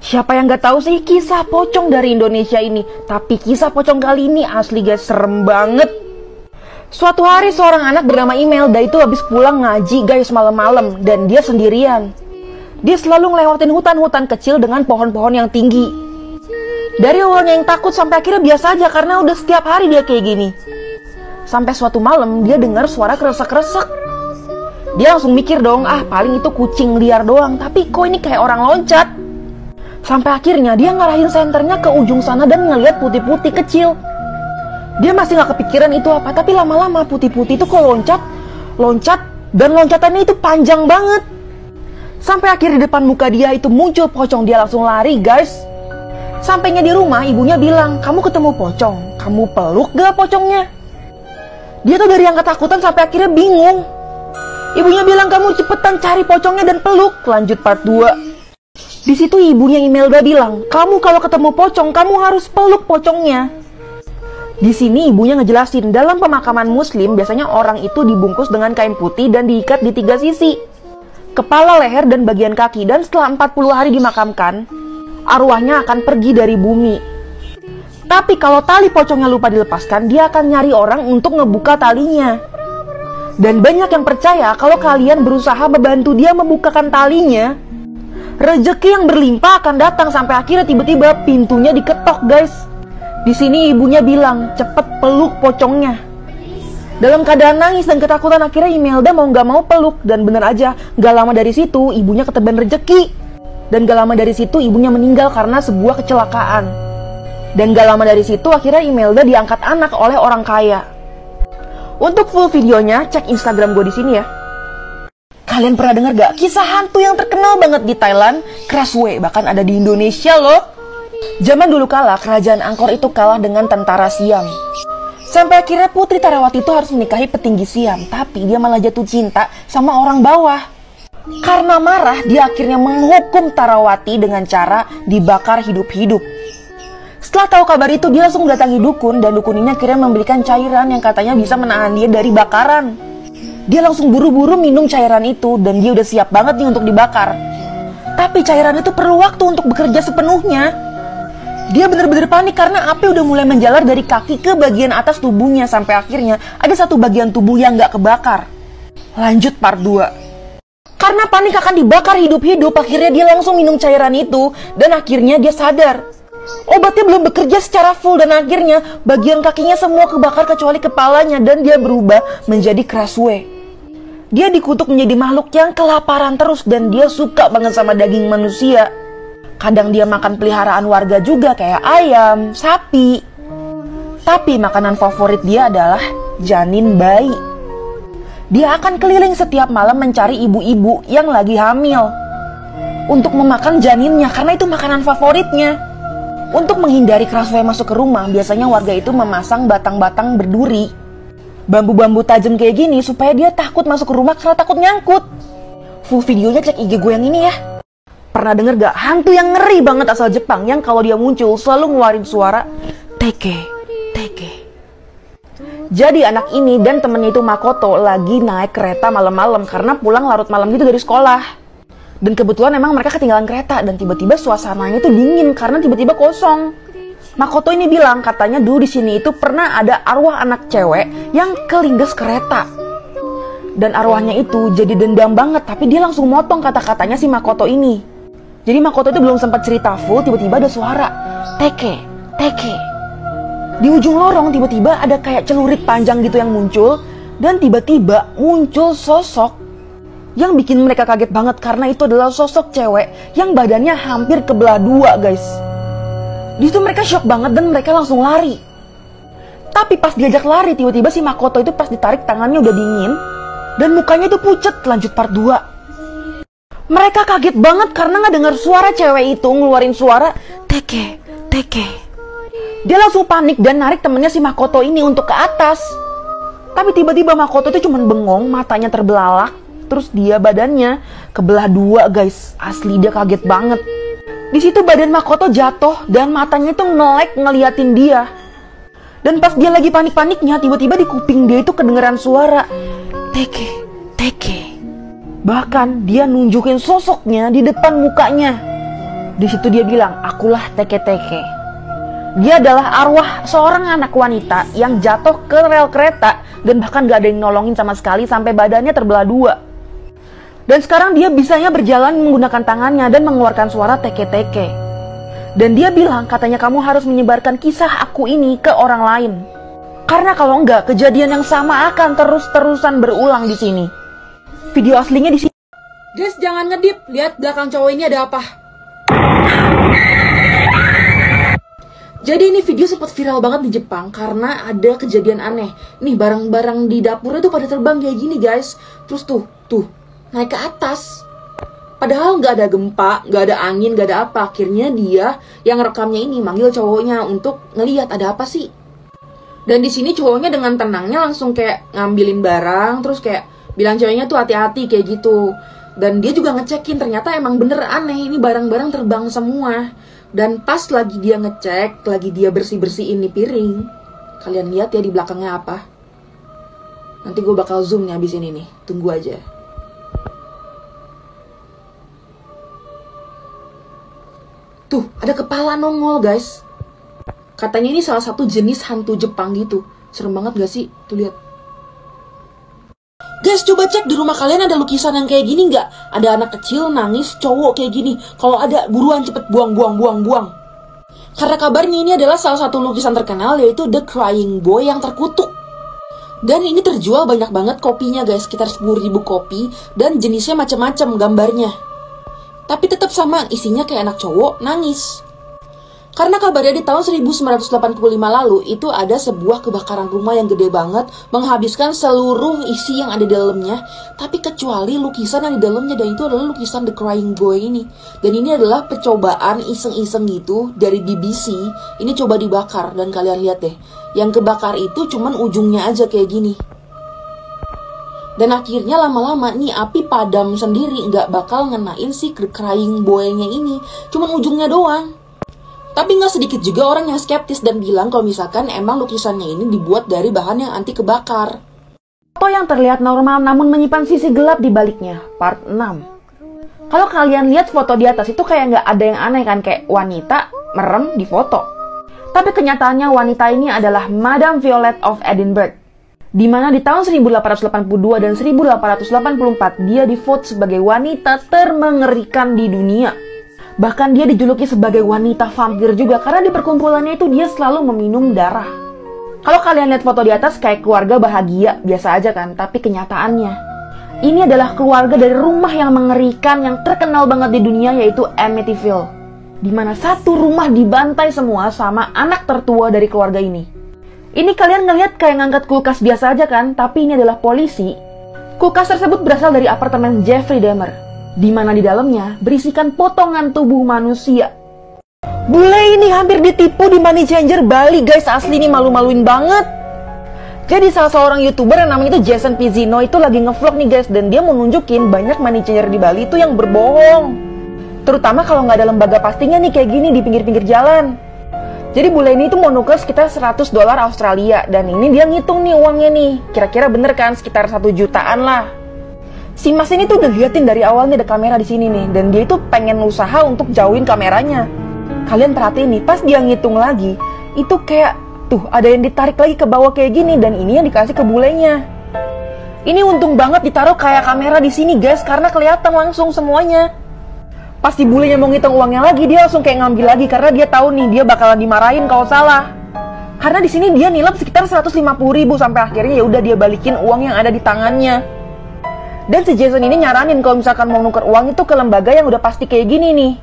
Siapa yang gak tahu sih kisah pocong dari Indonesia ini? Tapi kisah pocong kali ini asli guys, serem banget. Suatu hari seorang anak bernama Imelda itu habis pulang ngaji guys malam-malam, dan dia sendirian. Dia selalu ngelewatin hutan-hutan kecil dengan pohon-pohon yang tinggi. Dari awalnya yang takut sampai akhirnya biasa aja karena udah setiap hari dia kayak gini. Sampai suatu malam dia dengar suara kresek-kresek. Dia langsung mikir dong, paling itu kucing liar doang, tapi kok ini kayak orang loncat. Sampai akhirnya dia ngarahin senternya ke ujung sana dan ngeliat putih-putih kecil. Dia masih gak kepikiran itu apa, tapi lama-lama putih-putih itu kok loncat, dan loncatannya itu panjang banget. Sampai akhirnya di depan muka dia itu muncul pocong, dia langsung lari guys. Sampainya di rumah ibunya bilang, kamu ketemu pocong, kamu peluk gak pocongnya? Dia tuh dari yang ketakutan sampai akhirnya bingung. Ibunya bilang, kamu cepetan cari pocongnya dan peluk. Lanjut part 2. Di situ ibunya Imelda bilang, kamu kalau ketemu pocong, kamu harus peluk pocongnya. Di sini ibunya ngejelasin, dalam pemakaman muslim biasanya orang itu dibungkus dengan kain putih dan diikat di 3 sisi. Kepala, leher, dan bagian kaki. Dan setelah 40 hari dimakamkan, arwahnya akan pergi dari bumi. Tapi kalau tali pocongnya lupa dilepaskan, dia akan nyari orang untuk ngebuka talinya. Dan banyak yang percaya kalau kalian berusaha membantu dia membukakan talinya, rezeki yang berlimpah akan datang. Sampai akhirnya tiba-tiba pintunya diketok guys. Di sini ibunya bilang, cepet peluk pocongnya. Dalam keadaan nangis dan ketakutan akhirnya Imelda mau gak mau peluk. Dan bener aja, gak lama dari situ ibunya keteban rezeki. Dan gak lama dari situ ibunya meninggal karena sebuah kecelakaan. Dan gak lama dari situ akhirnya Imelda diangkat anak oleh orang kaya. Untuk full videonya cek Instagram gue di sini ya. Kalian pernah dengar gak kisah hantu yang terkenal banget di Thailand, Krasue, bahkan ada di Indonesia loh. Zaman dulu kala kerajaan Angkor itu kalah dengan tentara Siam. Sampai akhirnya Putri Tarawati itu harus menikahi petinggi Siam, tapi dia malah jatuh cinta sama orang bawah. Karena marah, dia akhirnya menghukum Tarawati dengan cara dibakar hidup-hidup. Setelah tahu kabar itu, dia langsung mendatangi dukun, dan dukun ini akhirnya memberikan cairan yang katanya bisa menahan dia dari bakaran. Dia langsung buru-buru minum cairan itu, dan dia udah siap banget nih untuk dibakar. Tapi cairan itu perlu waktu untuk bekerja sepenuhnya. Dia bener-bener panik karena api udah mulai menjalar dari kaki ke bagian atas tubuhnya. Sampai akhirnya ada satu bagian tubuh yang gak kebakar. Lanjut part 2. Karena panik akan dibakar hidup-hidup, akhirnya dia langsung minum cairan itu, dan akhirnya dia sadar. Obatnya belum bekerja secara full, dan akhirnya bagian kakinya semua kebakar kecuali kepalanya, dan dia berubah menjadi Krasue. Dia dikutuk menjadi makhluk yang kelaparan terus, dan dia suka banget sama daging manusia. Kadang dia makan peliharaan warga juga kayak ayam, sapi. Tapi makanan favorit dia adalah janin bayi. Dia akan keliling setiap malam mencari ibu-ibu yang lagi hamil untuk memakan janinnya karena itu makanan favoritnya. Untuk menghindari Krasue masuk ke rumah, biasanya warga itu memasang batang-batang berduri, bambu-bambu tajam kayak gini supaya dia takut masuk ke rumah karena takut nyangkut. Full videonya cek IG gue yang ini ya. Pernah denger gak hantu yang ngeri banget asal Jepang yang kalau dia muncul selalu ngeluarin suara teke, teke. Jadi anak ini dan temennya itu Makoto lagi naik kereta malam-malam karena pulang larut malam gitu dari sekolah. Dan kebetulan emang mereka ketinggalan kereta dan tiba-tiba suasananya itu dingin karena tiba-tiba kosong. Makoto ini bilang katanya dulu di sini itu pernah ada arwah anak cewek yang kelindes kereta. Dan arwahnya itu jadi dendam banget, tapi dia langsung motong kata-katanya si Makoto ini. Jadi Makoto itu belum sempat cerita full, tiba-tiba ada suara teke, teke. Di ujung lorong tiba-tiba ada kayak celurit panjang gitu yang muncul. Dan tiba-tiba muncul sosok yang bikin mereka kaget banget karena itu adalah sosok cewek yang badannya hampir kebelah dua guys. Di situ mereka shock banget dan mereka langsung lari. Tapi pas diajak lari, tiba-tiba si Makoto itu pas ditarik tangannya udah dingin dan mukanya itu pucet. Lanjut part 2. Mereka kaget banget karena nggak dengar suara cewek itu ngeluarin suara teke, teke. Dia langsung panik dan narik temennya si Makoto ini untuk ke atas. Tapi tiba-tiba Makoto itu cuman bengong, matanya terbelalak, terus dia badannya kebelah dua guys. Asli dia kaget banget. Di situ badan Makoto jatuh dan matanya itu melek ngeliatin dia. Dan pas dia lagi panik-paniknya, tiba-tiba di kuping dia itu kedengeran suara teke, teke. Bahkan dia nunjukin sosoknya di depan mukanya. Di situ dia bilang, akulah teke-teke. Dia adalah arwah seorang anak wanita yang jatuh ke rel kereta dan bahkan gak ada yang nolongin sama sekali sampai badannya terbelah dua. Dan sekarang dia bisanya berjalan menggunakan tangannya dan mengeluarkan suara teke-teke. Dan dia bilang, katanya kamu harus menyebarkan kisah aku ini ke orang lain. Karena kalau enggak, kejadian yang sama akan terus-terusan berulang di sini. Video aslinya di sini. Guys, jangan ngedip. Lihat belakang cowok ini ada apa. Jadi ini video sempat viral banget di Jepang karena ada kejadian aneh. Nih barang-barang di dapurnya tuh pada terbang kayak gini guys. Terus tuh naik ke atas. Padahal nggak ada gempa, nggak ada angin, nggak ada apa. Akhirnya dia yang rekamnya ini manggil cowoknya untuk ngelihat ada apa sih. Dan di sini cowoknya dengan tenangnya langsung kayak ngambilin barang, terus kayak bilang ceweknya tuh hati-hati kayak gitu. Dan dia juga ngecekin, ternyata emang bener aneh, ini barang-barang terbang semua. Dan pas lagi dia ngecek, lagi dia bersih-bersihin nih piring, kalian lihat ya di belakangnya apa. Nanti gue bakal zoom nih abis ini nih, tunggu aja. Tuh, ada kepala nongol guys. Katanya ini salah satu jenis hantu Jepang gitu. Serem banget gak sih? Tuh lihat. Guys, coba cek di rumah kalian ada lukisan yang kayak gini nggak? Ada anak kecil nangis, cowok kayak gini. Kalau ada, buruan cepet buang. Karena kabarnya ini adalah salah satu lukisan terkenal, yaitu The Crying Boy yang terkutuk. Dan ini terjual banyak banget kopinya guys, sekitar 10.000 kopi. Dan jenisnya macam-macam gambarnya. Tapi tetap sama, isinya kayak anak cowok nangis. Karena kabarnya di tahun 1985 lalu itu ada sebuah kebakaran rumah yang gede banget, menghabiskan seluruh isi yang ada di dalamnya, tapi kecuali lukisan yang di dalamnya, dan itu adalah lukisan The Crying Boy ini. Dan ini adalah percobaan iseng-iseng gitu dari BBC, ini coba dibakar, dan kalian lihat deh, yang kebakar itu cuman ujungnya aja kayak gini. Dan akhirnya lama-lama nih api padam sendiri, nggak bakal ngenain si The Crying Boy-nya ini, cuman ujungnya doang. Tapi nggak sedikit juga orang yang skeptis dan bilang kalau misalkan emang lukisannya ini dibuat dari bahan yang anti kebakar. Foto yang terlihat normal namun menyimpan sisi gelap di baliknya, part 6. Kalau kalian lihat foto di atas itu kayak nggak ada yang aneh kan, kayak wanita merem di foto. Tapi kenyataannya wanita ini adalah Madame Violet of Edinburgh. Di mana di tahun 1882 dan 1884 dia divote sebagai wanita termengerikan di dunia. Bahkan dia dijuluki sebagai wanita vampir juga karena di perkumpulannya itu dia selalu meminum darah. Kalau kalian lihat foto di atas kayak keluarga bahagia, biasa aja kan, tapi kenyataannya ini adalah keluarga dari rumah yang mengerikan yang terkenal banget di dunia, yaitu Amityville. Di mana satu rumah dibantai semua sama anak tertua dari keluarga ini. Ini kalian ngelihat kayak ngangkat kulkas biasa aja kan, tapi ini adalah polisi. Kulkas tersebut berasal dari apartemen Jeffrey Dahmer, di mana di dalamnya berisikan potongan tubuh manusia. Bule ini hampir ditipu di Money Changer Bali guys, asli ini malu-maluin banget. Jadi salah seorang YouTuber yang namanya itu Jason Pizzino itu lagi ngevlog nih guys, dan dia mau nunjukin banyak Money Changer di Bali itu yang berbohong. Terutama kalau nggak ada lembaga pastinya nih kayak gini di pinggir-pinggir jalan. Jadi bule ini tuh mau nuker sekitar $100 Australia, dan ini dia ngitung nih uangnya nih. Kira-kira bener kan, sekitar 1 jutaan lah. Si mas ini tuh udah liatin dari awalnya ada kamera di sini nih, dan dia itu pengen usaha untuk jauhin kameranya. Kalian perhatiin nih, pas dia ngitung lagi, itu kayak tuh ada yang ditarik lagi ke bawah kayak gini, dan ini yang dikasih ke bulenya. Ini untung banget ditaruh kayak kamera di sini guys, karena kelihatan langsung semuanya. Pas si bulenya mau ngitung uangnya lagi, dia langsung kayak ngambil lagi karena dia tahu nih dia bakalan dimarahin kalau salah. Karena di sini dia nilap sekitar 150.000 sampai akhirnya ya udah dia balikin uang yang ada di tangannya. Dan si Jason ini nyaranin kalau misalkan mau nuker uang itu ke lembaga yang udah pasti kayak gini nih.